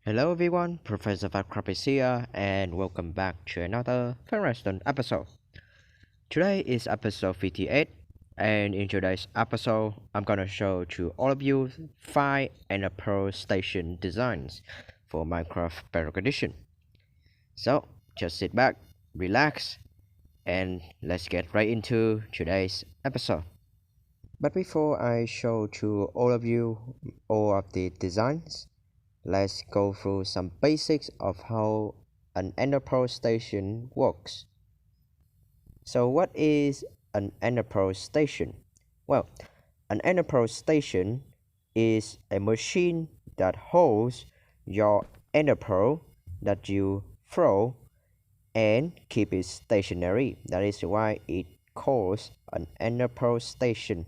Hello everyone, Professor Vakrap is here and welcome back to another Funredstone episode. Today is episode 58 and in today's episode I'm gonna show to all of you 5 Ender Pearl station designs for Minecraft Bedrock Edition. So just sit back, relax and let's get right into today's episode. But before I show to all of you all of the designs, let's go through some basics of how an Ender Pearl station works. So what is an Ender Pearl station? Well, an Ender Pearl station is a machine that holds your Ender Pearl that you throw and keep it stationary. That is why it calls an Ender Pearl station.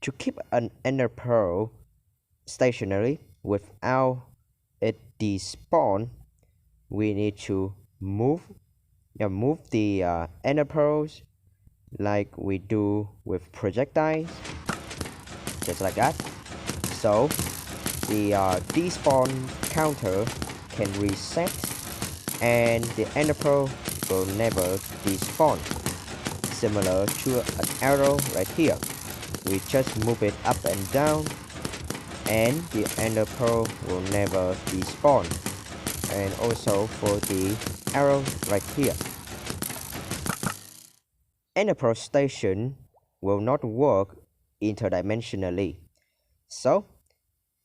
To keep an Ender Pearl stationary without it despawn, we need to move the Ender Pearls like we do with projectiles, just like that. So the despawn counter can reset and the Ender Pearl will never despawn. Similar to an arrow right here, we just move it up and down and the Ender Pearl will never despawn. And also for the arrow right here, Ender Pearl station will not work interdimensionally. So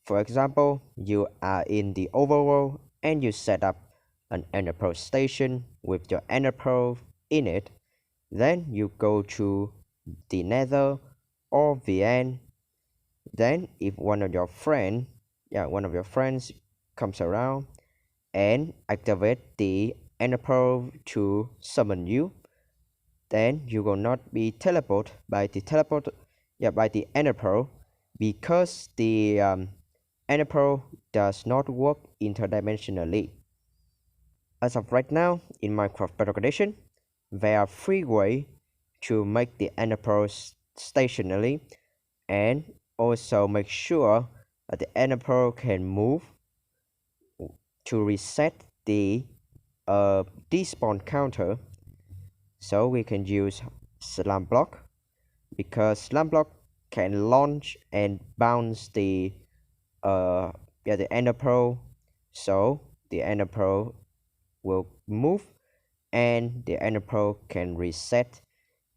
for example, you are in the overworld and you set up an Ender Pearl station with your Ender Pearl in it, then you go to the Nether or the end. Then if one of your friends comes around and activate the Ender Pearl to summon you, then you will not be teleported by the Ender Pearl, because the Ender Pearl does not work interdimensionally. As of right now, in Minecraft Bedrock Edition, there are 3 ways to make the Ender Pearl stationary and also make sure that the Ender Pearl can move. To reset the despawn counter, so we can use slam block, because slam block can launch and bounce the Ender Pearl, so the Ender Pearl will move and the Ender Pearl can reset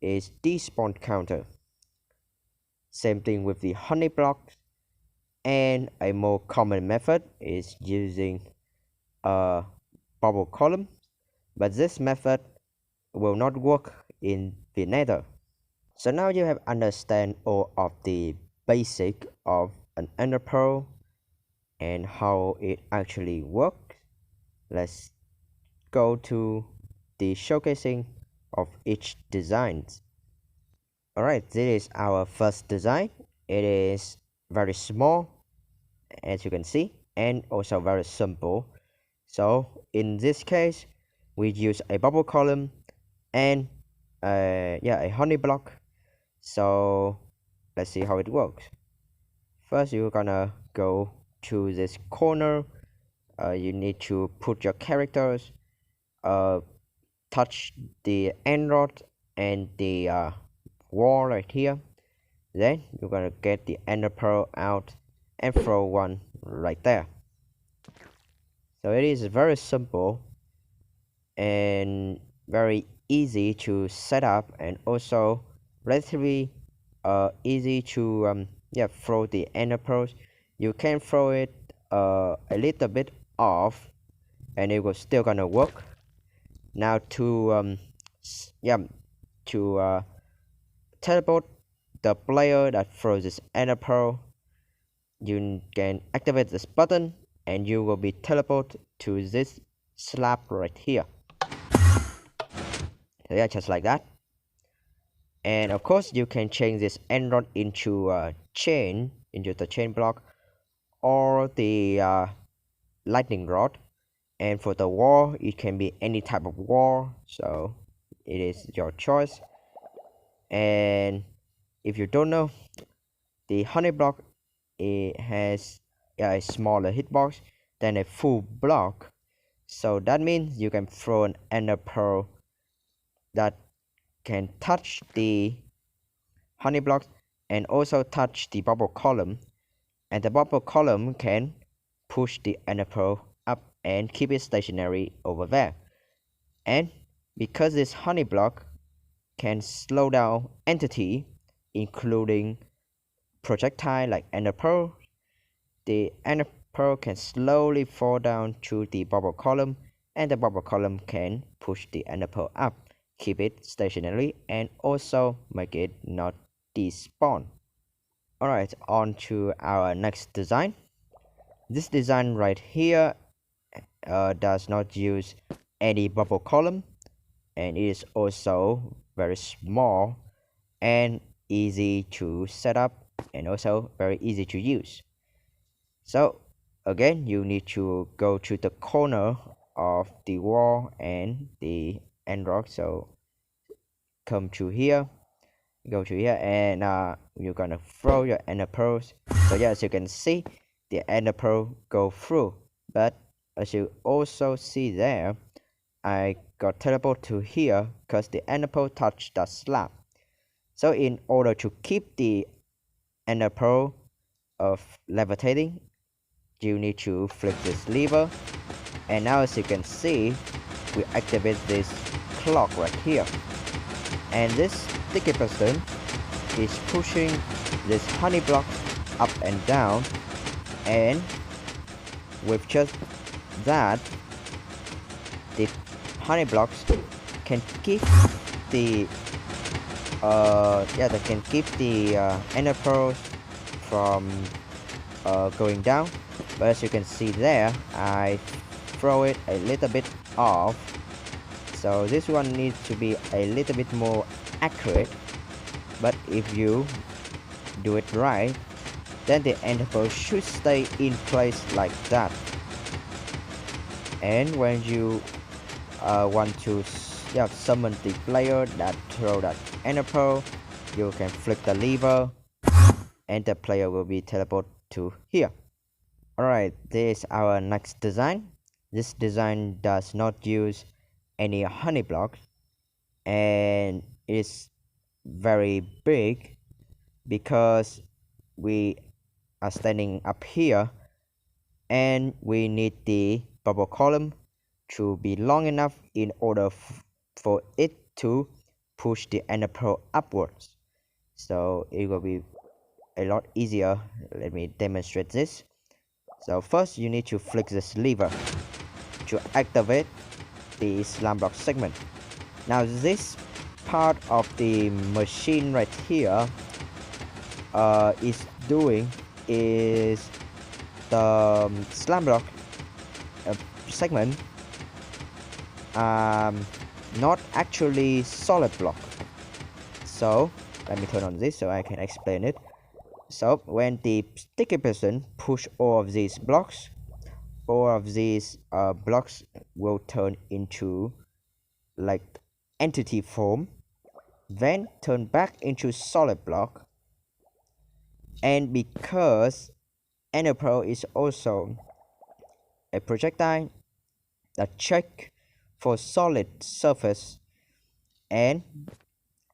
its despawn counter. Same thing with the honey block, and a more common method is using a bubble column, but this method will not work in the Nether. So now you have understand all of the basic of an Ender Pearl and how it actually works. Let's go to the showcasing of each design. Alright, this is our first design. It is very small, as you can see, and also very simple. So in this case, we use a bubble column and a honey block. So let's see how it works. First, you're gonna go to this corner. You need to put your characters, touch the end rod and the wall right here. Then you're gonna get the Ender Pearl out and throw one right there. So it is very simple and very easy to set up, and also relatively easy to throw the Ender Pearls. You can throw it a little bit off and it will still gonna work. Now to teleport the player that throws this Ender Pearl, you can activate this button and you will be teleported to this slab right here. So yeah, just like that. And of course you can change this end rod into a chain, into the chain block, or the lightning rod. And for the wall, it can be any type of wall, so it is your choice. And if you don't know, the honey block, it has a smaller hitbox than a full block. So that means you can throw an ender pearl that can touch the honey blocks and also touch the bubble column, and the bubble column can push the ender pearl up and keep it stationary over there. And because this honey block can slow down entity, including projectile like ender pearl, the ender pearl can slowly fall down to the bubble column, and the bubble column can push the ender pearl up, keep it stationary, and also make it not despawn. Alright, on to our next design. This design right here does not use any bubble column, and it is also very small and easy to set up, and also very easy to use. So again, you need to go to the corner of the wall and the end rock. So come to here, go to here, and you're gonna throw your ender pearls. So yeah, as you can see, the ender pearl go through, but as you also see there, I got teleport to here because the ender pearl touched the slab. So in order to keep the ender pearl of levitating, you need to flip this lever, and now as you can see, we activate this clock right here, and this sticky piston is pushing this honey block up and down, and with just that, the honey blocks can keep the they can keep the ender pearls from going down. But as you can see there, I throw it a little bit off, so this one needs to be a little bit more accurate. But if you do it right, then the ender pearl should stay in place like that. And when you want to summon the player that throw that ender pearl, you can flick the lever, and the player will be teleported to here. Alright, this is our next design. This design does not use any honey blocks, and it's very big because we are standing up here, and we need the bubble column to be long enough in order for it to push the ender pearl upwards. So it will be a lot easier. Let me demonstrate this. So first you need to flick this lever to activate the slam block segment. Now this part of the machine right here is the slam block segment not actually solid block. So let me turn on this so I can explain it. So when the sticky piston push all of these blocks, blocks will turn into like entity form, then turn back into solid block. And because ender pearl is also a projectile that check for solid surface, and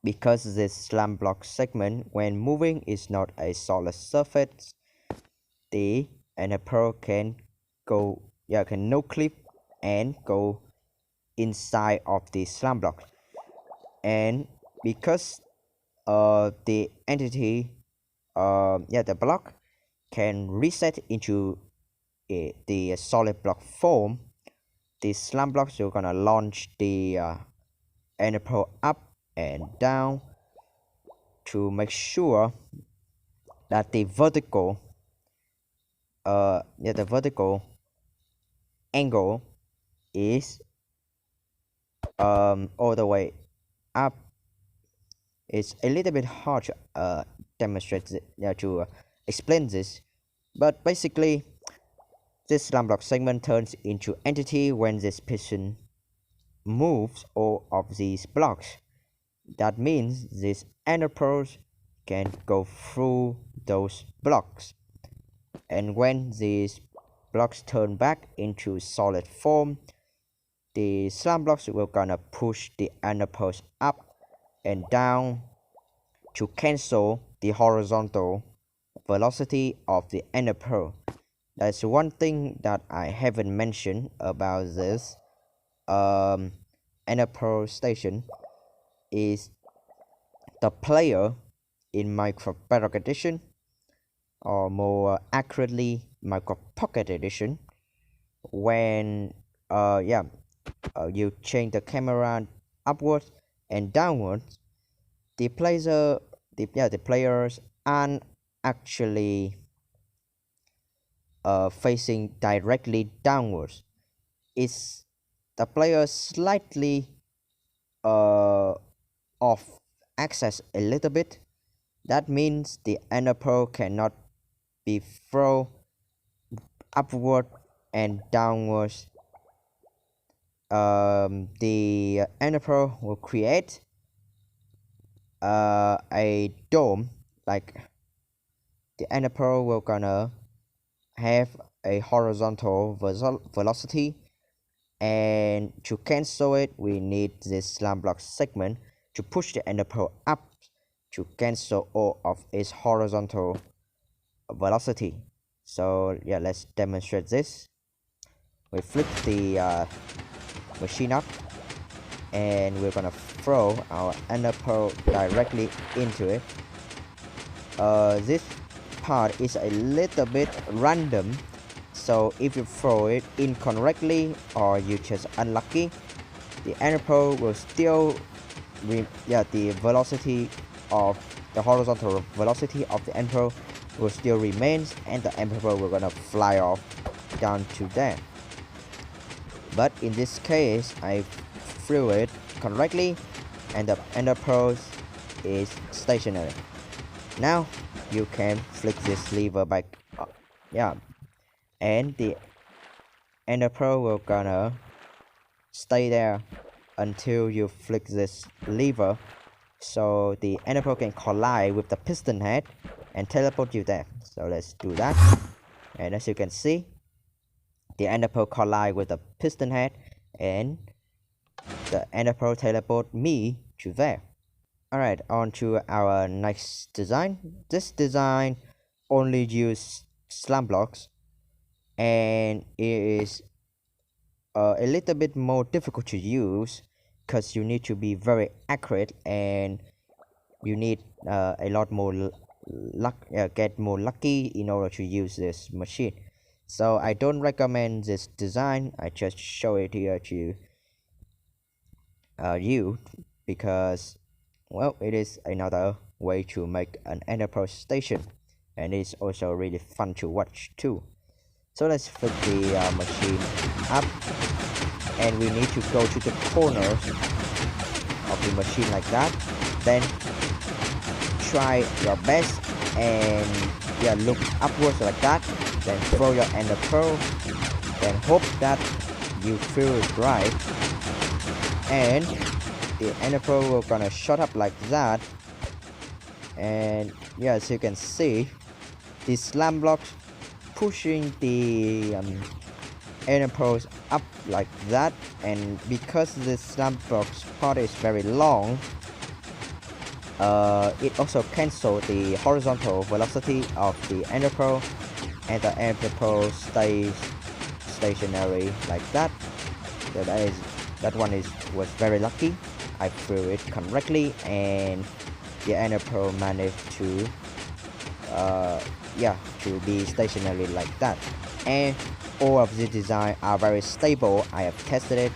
because this slam block segment when moving is not a solid surface, the ender pearl can no clip and go inside of the slam block. And because the entity the block can reset into the solid block form, the slam blocks are gonna launch the ender pearl up and down to make sure that the vertical angle is all the way up. It's a little bit hard to demonstrate to explain this, but basically this slam block segment turns into entity when this piston moves all of these blocks. That means these ender pearls can go through those blocks, and when these blocks turn back into solid form, the slam blocks will gonna push the ender pearls up and down to cancel the horizontal velocity of the ender pearl. That's one thing that I haven't mentioned about this ender pearl station is the player in Micro Bedrock Edition, or more accurately Micro Pocket Edition, when you change the camera upwards and downwards, the players aren't actually facing directly downwards. It's the player slightly off axis a little bit. That means the ender pearl cannot be thrown upward and downwards. The ender pearl will create a dome, like the ender pearl will gonna have a horizontal velocity, and to cancel it we need this slam block segment to push the ender pearl up to cancel all of its horizontal velocity. So yeah, let's demonstrate this. We flip the machine up and we're gonna throw our ender pearl directly into it. This part is a little bit random, so if you throw it incorrectly or you just unlucky, the ender pearl will still the velocity of the horizontal velocity of the ender pearl will still remains, and the ender pearl will gonna fly off down to there. But in this case I threw it correctly and the ender pearl is stationary. Now you can flick this lever back up, and the ender pearl will gonna stay there until you flick this lever, so the ender pearl can collide with the piston head and teleport you there. So let's do that, and as you can see, the ender pearl collide with the piston head and the ender pearl teleport me to there. Alright, on to our next design. This design only uses slam blocks, and it is a little bit more difficult to use because you need to be very accurate and you need a lot more get more lucky in order to use this machine. So I don't recommend this design. I just show it here to you because, well, it is another way to make an ender pearl station, and it's also really fun to watch too. So let's flip the machine up, and we need to go to the corners of the machine like that. Then try your best and look upwards like that. Then throw your ender pearl. Then hope that you feel it right, and the ender pearl will gonna shut up like that. And yeah, as you can see, the slam blocks pushing the ender pearls up like that, and because the slam blocks part is very long, it also cancels the horizontal velocity of the ender pearl, and the ender pearl stays stationary like that. So that one was very lucky. I threw it correctly, and the ender pearl managed to to be stationary like that. And all of the design are very stable. I have tested it,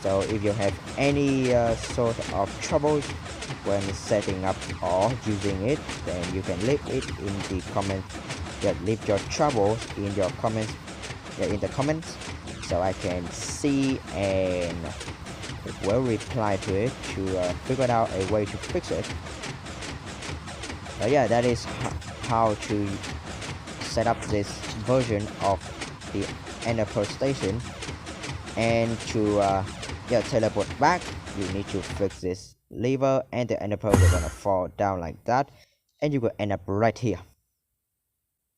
so if you have any sort of troubles when setting up or using it, then you can leave it in the comments. Leave your troubles in your comments, in the comments, so I can see and will reply to it to figure out a way to fix it. But yeah, that is how to set up this version of the ender pearl station. And to teleport back, you need to flick this lever, and the ender pearl will gonna fall down like that, and you will end up right here.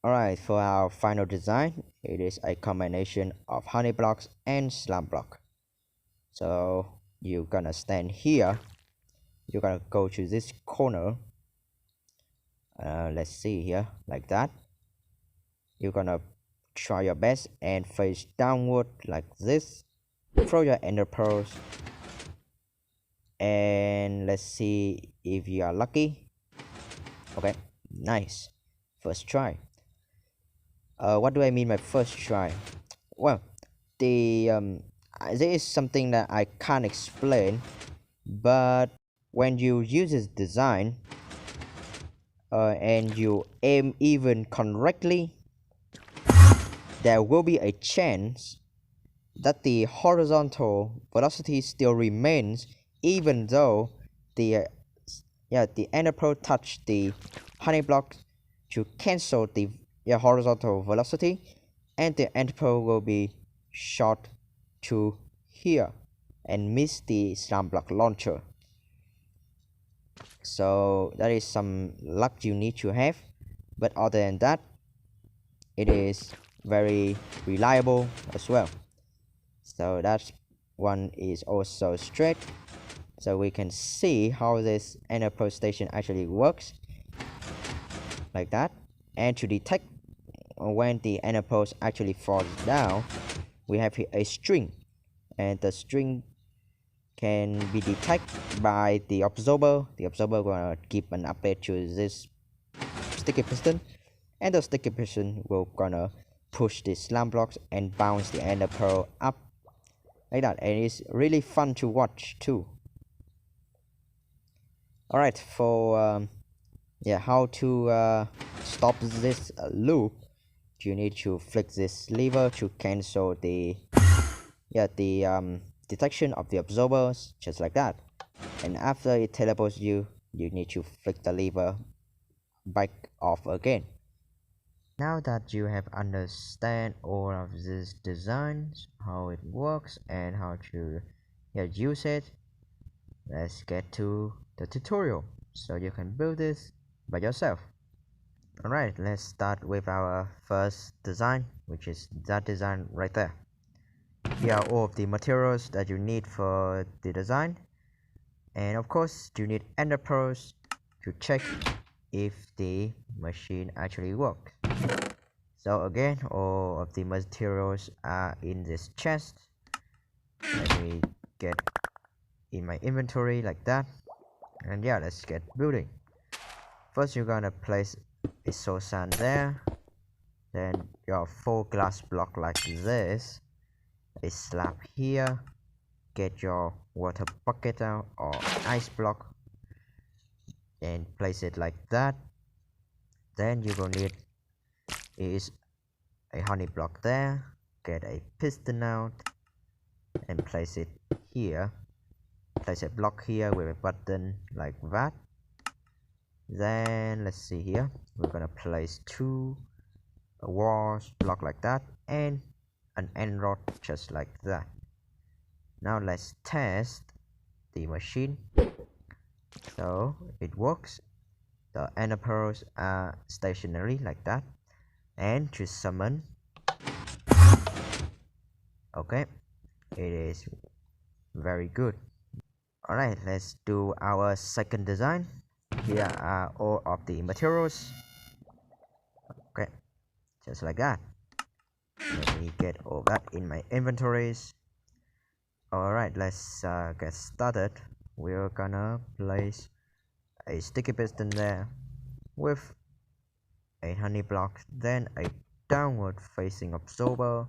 Alright, for our final design, it is a combination of honey blocks and slab block. So you're gonna stand here, you're gonna go to this corner, let's see here, like that. You're gonna try your best and face downward like this. Throw your ender pearls, and let's see if you are lucky. Okay, nice. First try. What do I mean by first try? Well, there is something that I can't explain, but when you use this design and you aim even correctly, there will be a chance that the horizontal velocity still remains even though the the ender pearl touch the honey block to cancel the horizontal velocity, and the ender pearl will be shot to here and miss the slam block launcher. So that is some luck you need to have, but other than that, it is very reliable as well. So that one is also straight, so we can see how this ender pearl station actually works, like that. And to detect when the ender pearl actually falls down, we have here a string, and the string can be detected by the observer. The observer gonna give an update to this sticky piston, and the sticky piston will gonna push the slam blocks and bounce the ender pearl up like that, and it's really fun to watch too. Alright, for how to stop this loop, you need to flick this lever to cancel the detection of the observers, just like that. And after it teleports you, you need to flick the lever back off again. Now that you have understand all of these designs, how it works and how to use it, let's get to the tutorial so you can build this by yourself. Alright, let's start with our first design, which is that design right there. Here are all of the materials that you need for the design, and of course you need ender pearls to check if the machine actually works. So again, all of the materials are in this chest. Let me get in my inventory like that, and let's get building. First you're gonna place a soul sand there, then your 4 glass block like this, a slab here, get your water bucket out or ice block and place it like that. Then you will need is a honey block there, get a piston out and place it here, place a block here with a button like that. Then let's see here, we're gonna place 2 walls block like that and an end rod just like that. Now let's test the machine. So it works, the ender pearls are stationary like that, and to summon, okay, it is very good. Alright, let's do our second design. Here are all of the materials, okay, just like that. Let me get all that in my inventories. Alright, let's get started. We're gonna place a sticky piston there with a honey block, then a downward facing absorber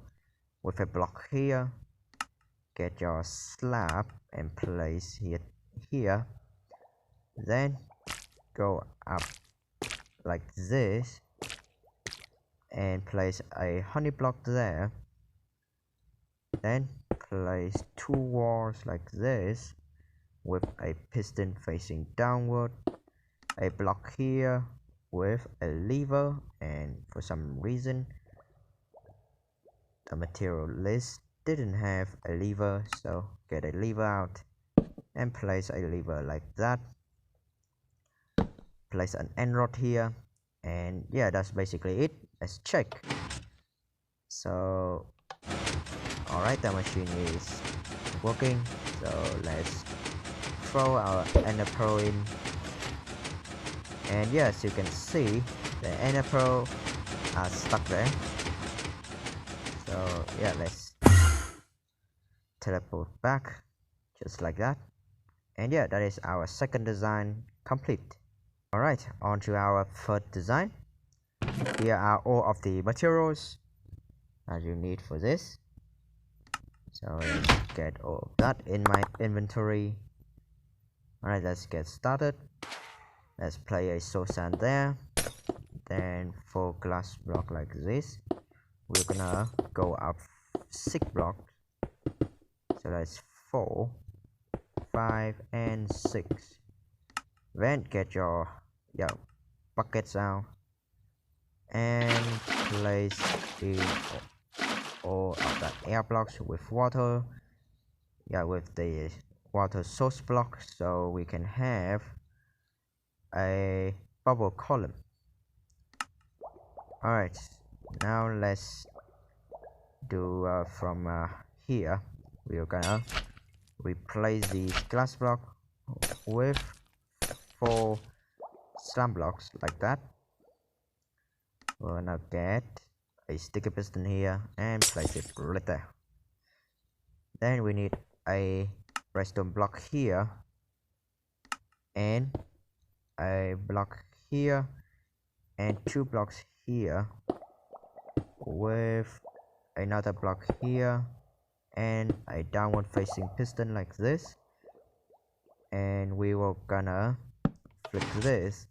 with a block here. Get your slab and place it here, then go up like this and place a honey block there, then place 2 walls like this with a piston facing downward, a block here with a lever, and for some reason the material list didn't have a lever, so get a lever out and place a lever like that. Place an end rod here, and that's basically it. let's check. So alright, the machine is working, so let's throw our ender pearl in, and yes, you can see the ender pearl are stuck there. So yeah, let's teleport back just like that, and yeah, that is our second design complete. Alright, on to our third design. Here are all of the materials that you need for this. So let's get all of that in my inventory. Alright, let's get started. Let's play a soul sand there. Then 4 glass block like this. We're gonna go up 6 blocks. So that's 4, 5, and 6. Then get your buckets out and place in all of that air blocks with water. With the water source block, so we can have a bubble column. Alright, now let's do from here. We're gonna replace these glass block with 4 slam blocks like that. We're gonna get a sticky piston here and place it right there. Then we need a redstone block here and a block here and 2 blocks here with another block here and a downward facing piston like this, and we were gonna flip this,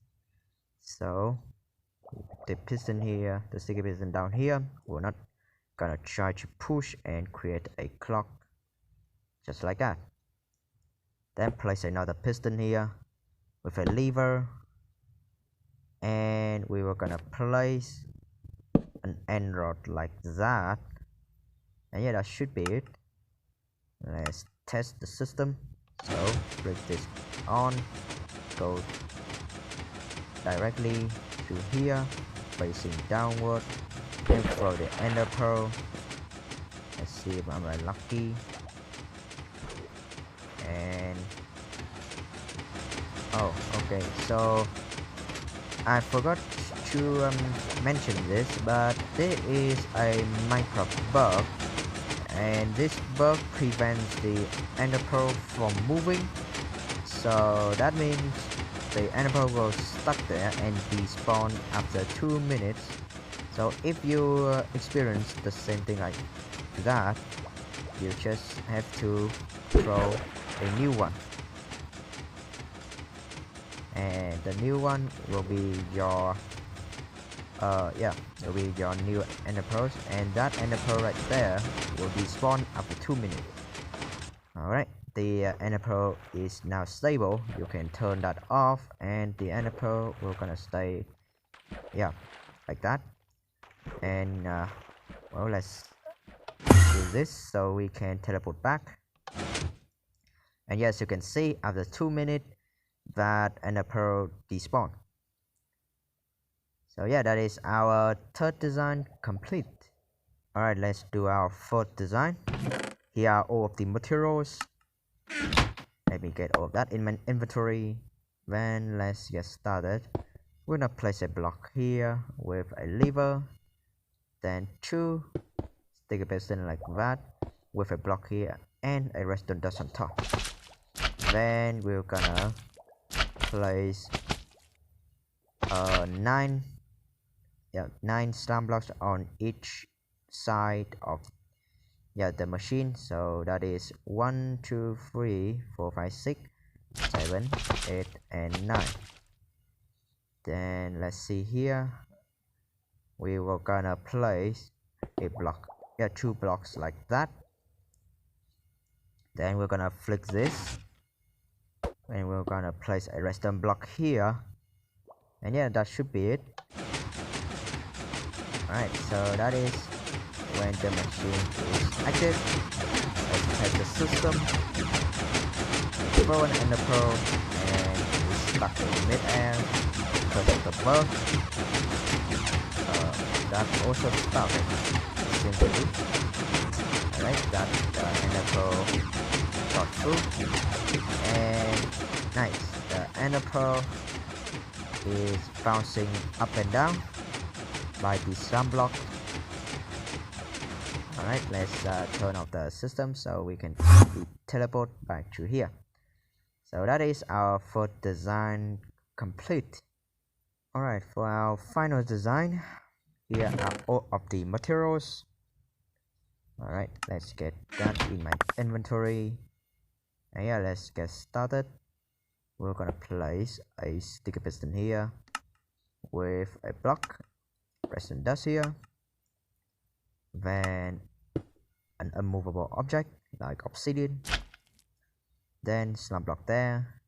so the piston here, the sticky piston down here, we're not gonna try to push and create a clock just like that. Then place another piston here with a lever, and we were gonna place an end rod like that, and yeah, that should be it. Let's test the system. So place this on, go directly to here, facing downward, then throw the ender pearl. Let's see if I'm lucky. And oh, okay, so I forgot to mention this, but there is a Minecraft bug, and this bug prevents the ender pearl from moving. So that means the ender pearl will stuck there and despawn after 2 minutes. So if you experience the same thing like that, you just have to throw a new one, and the new one will be your will be your new ender pearls, and that ender pearl right there will be spawned after 2 minutes. Alright, the ender pearl is now stable. You can turn that off, and the ender pearl will gonna stay like that. And well, let's do this so we can teleport back. And yes, you can see after 2 minutes that ender pearl despawn. So yeah, that is our third design complete. Alright, let's do our fourth design. Here are all of the materials. Let me get all of that in my inventory. Then let's get started. We're gonna place a block here with a lever, then 2 sticky piston like that with a block here and a redstone dust on top. Then we're gonna place 9 slam blocks on each side of the machine. So that is 1 2 3 4 5 6 7 8 and 9. Then let's see here, we were gonna place a block, 2 blocks like that. Then we're gonna flick this, and we're gonna place a redstone block here, and yeah, that should be it. Alright, so that is when the machine is active. Let's test the system. Throw an ender pearl, and it's stuck in mid-air because of the bug. that also started simply. Alright, that ender pearl got through, and nice. The ender pearl is bouncing up and down by the sun block. Alright, let's turn off the system so we can teleport back to here. So that is our first design complete. Alright, for our final design, here are all of the materials. Alright, let's get that in my inventory. And yeah, let's get started. We're gonna place a sticky piston here with a block, redstone dust here, then an unmovable object like obsidian, then slab block there.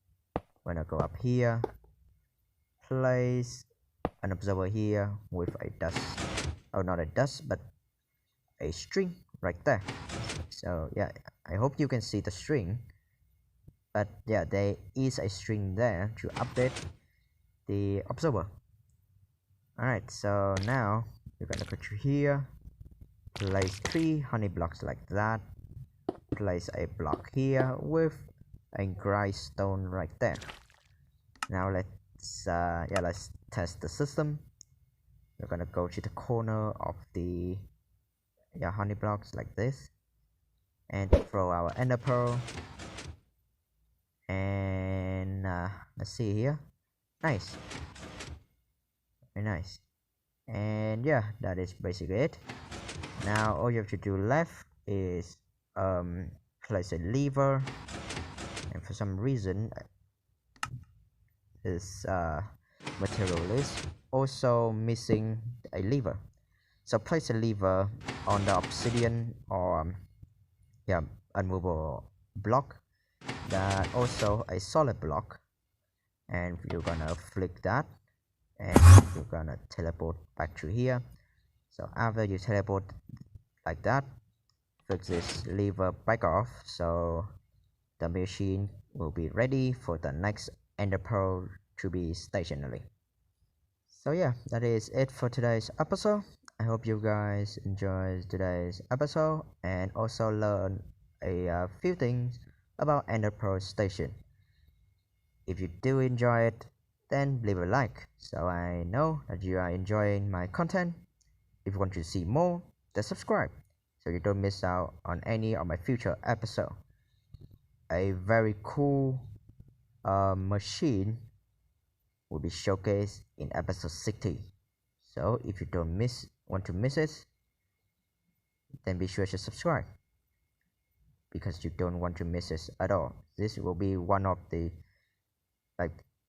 When I go up here, place an observer here with a dust, oh, not a dust but a string right there. So yeah, I hope you can see the string, but yeah, there is a string there to update the observer. Alright, so now you're gonna go to here, place 3 honey blocks like that, place a block here with a grindstone right there. Now let's test the system. We're gonna go to the corner of the honey blocks like this, and throw our ender pearl, and let's see here. Nice, very nice. And yeah, that is basically it. Now all you have to do left is place a lever, and for some reason this material is also missing a lever. So place a lever on the obsidian or unmovable block, that also a solid block, and you're gonna flick that, and you're gonna teleport back to here. So after you teleport like that, fix this lever back off, so the machine will be ready for the next ender pearl to be stationary. So yeah, that is it for today's episode. I hope you guys enjoyed today's episode and also learn a few things about ender pearl station. If you do enjoy it, then leave a like so I know that you are enjoying my content. If you want to see more, then subscribe so you don't miss out on any of my future episodes. A very cool machine will be showcased in episode 60. So if you don't want to miss it, then be sure to subscribe, because you don't want to miss it at all. This will be one of the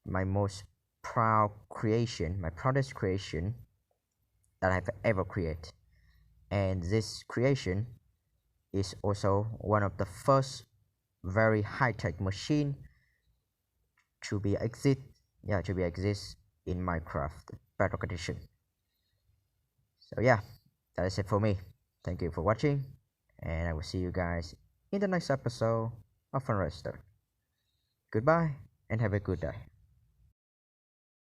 my most proud creation, my proudest creation that I've ever created. And this creation is also one of the first very high-tech machine to be exist in Minecraft Bedrock Edition. So yeah, that is it for me. Thank you for watching, and I will see you guys in the next episode of Funredstone. Goodbye and have a good day.